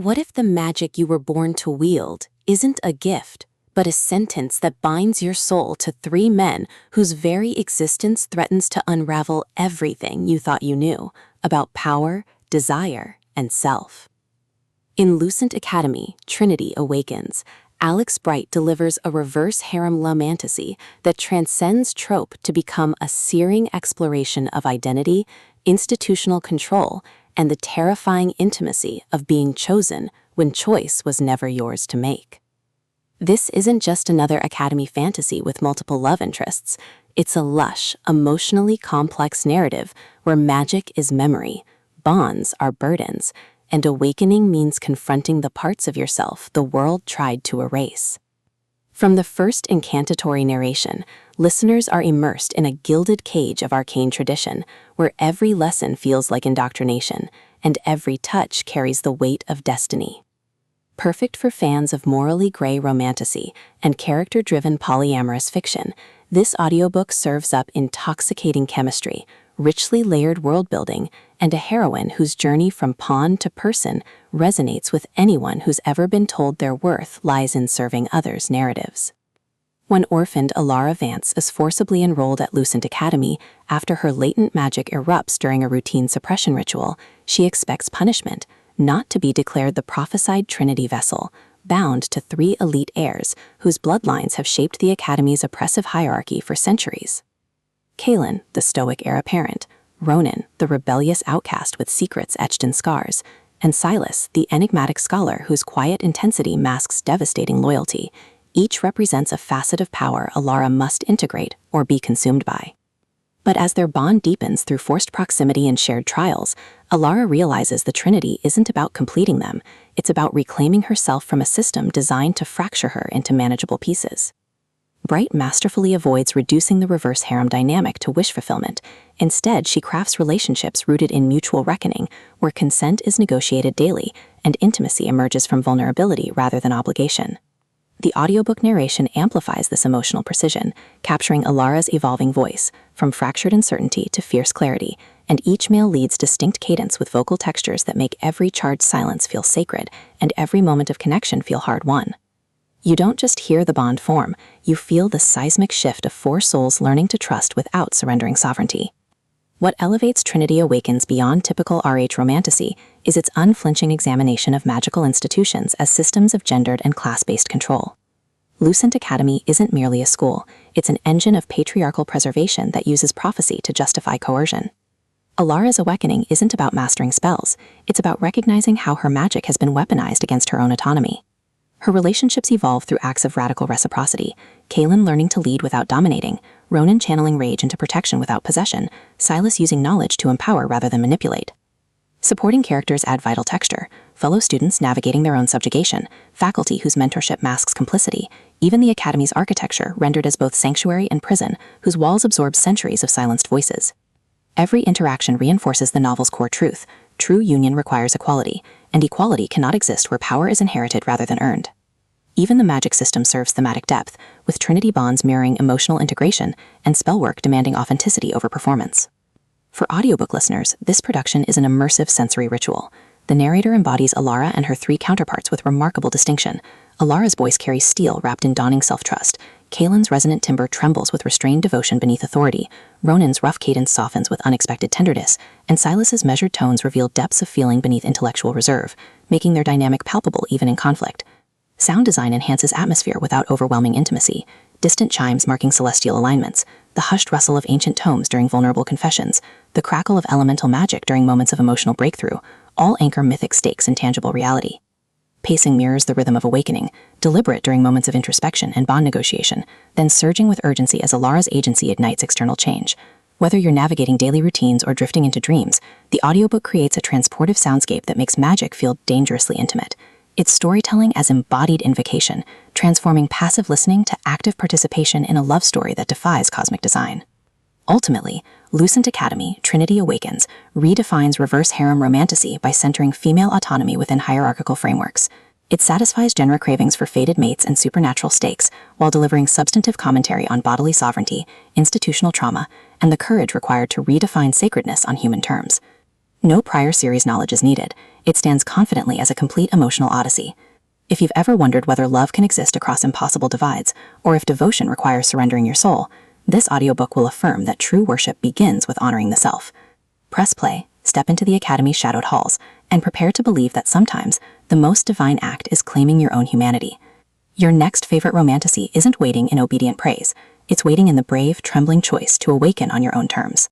What if the magic you were born to wield isn't a gift, but a sentence that binds your soul to three men whose very existence threatens to unravel everything you thought you knew about power, desire, and self? In Lucent Academy, Trinity Awakens, Alex Bright delivers a reverse harem romantasy that transcends trope to become a searing exploration of identity, institutional control, and the terrifying intimacy of being chosen when choice was never yours to make. This isn't just another Academy fantasy with multiple love interests. It's a lush, emotionally complex narrative where magic is memory, bonds are burdens, and awakening means confronting the parts of yourself the world tried to erase. From the first incantatory narration, listeners are immersed in a gilded cage of arcane tradition, where every lesson feels like indoctrination, and every touch carries the weight of destiny. Perfect for fans of morally gray romantasy and character-driven polyamorous fiction, this audiobook serves up intoxicating chemistry, richly layered world-building, and a heroine whose journey from pawn to person resonates with anyone who's ever been told their worth lies in serving others' narratives. When orphaned Alara Vance is forcibly enrolled at Lucent Academy after her latent magic erupts during a routine suppression ritual, she expects punishment, not to be declared the prophesied Trinity vessel, bound to three elite heirs whose bloodlines have shaped the Academy's oppressive hierarchy for centuries. Kaelin, the stoic heir apparent, Ronan, the rebellious outcast with secrets etched in scars, and Silas, the enigmatic scholar whose quiet intensity masks devastating loyalty, each represents a facet of power Alara must integrate or be consumed by. But as their bond deepens through forced proximity and shared trials, Alara realizes the Trinity isn't about completing them, it's about reclaiming herself from a system designed to fracture her into manageable pieces. Bright masterfully avoids reducing the reverse harem dynamic to wish fulfillment. Instead, she crafts relationships rooted in mutual reckoning, where consent is negotiated daily and intimacy emerges from vulnerability rather than obligation. The audiobook narration amplifies this emotional precision, capturing Alara's evolving voice, from fractured uncertainty to fierce clarity, and each male lead's distinct cadence with vocal textures that make every charged silence feel sacred and every moment of connection feel hard-won. You don't just hear the bond form, you feel the seismic shift of four souls learning to trust without surrendering sovereignty. What elevates Trinity Awakens beyond typical RH romantasy is its unflinching examination of magical institutions as systems of gendered and class-based control. Lucent Academy isn't merely a school, it's an engine of patriarchal preservation that uses prophecy to justify coercion. Alara's awakening isn't about mastering spells, it's about recognizing how her magic has been weaponized against her own autonomy. Her relationships evolve through acts of radical reciprocity, Kaelin learning to lead without dominating, Ronan channeling rage into protection without possession, Silas using knowledge to empower rather than manipulate. Supporting characters add vital texture, fellow students navigating their own subjugation, faculty whose mentorship masks complicity, even the Academy's architecture rendered as both sanctuary and prison, whose walls absorb centuries of silenced voices. Every interaction reinforces the novel's core truth: true union requires equality, and equality cannot exist where power is inherited rather than earned. Even the magic system serves thematic depth, with Trinity bonds mirroring emotional integration and spellwork demanding authenticity over performance. For audiobook listeners, this production is an immersive sensory ritual. The narrator embodies Alara and her three counterparts with remarkable distinction. Alara's voice carries steel wrapped in dawning self-trust. Kaelin's resonant timbre trembles with restrained devotion beneath authority. Ronan's rough cadence softens with unexpected tenderness, and Silas's measured tones reveal depths of feeling beneath intellectual reserve, making their dynamic palpable even in conflict. Sound design enhances atmosphere without overwhelming intimacy. Distant chimes marking celestial alignments, the hushed rustle of ancient tomes during vulnerable confessions, the crackle of elemental magic during moments of emotional breakthrough, all anchor mythic stakes in tangible reality. Pacing mirrors the rhythm of awakening, deliberate during moments of introspection and bond negotiation, then surging with urgency as Alara's agency ignites external change. Whether you're navigating daily routines or drifting into dreams, the audiobook creates a transportive soundscape that makes magic feel dangerously intimate. It's storytelling as embodied invocation, transforming passive listening to active participation in a love story that defies cosmic design. Ultimately, Lucent Academy, Trinity Awakens, redefines reverse harem romantasy by centering female autonomy within hierarchical frameworks. It satisfies genre cravings for fated mates and supernatural stakes, while delivering substantive commentary on bodily sovereignty, institutional trauma, and the courage required to redefine sacredness on human terms. No prior series knowledge is needed. It stands confidently as a complete emotional odyssey. If you've ever wondered whether love can exist across impossible divides, or if devotion requires surrendering your soul, this audiobook will affirm that true worship begins with honoring the self. Press play, step into the Academy's shadowed halls, and prepare to believe that sometimes the most divine act is claiming your own humanity. Your next favorite romantasy isn't waiting in obedient praise. It's waiting in the brave, trembling choice to awaken on your own terms.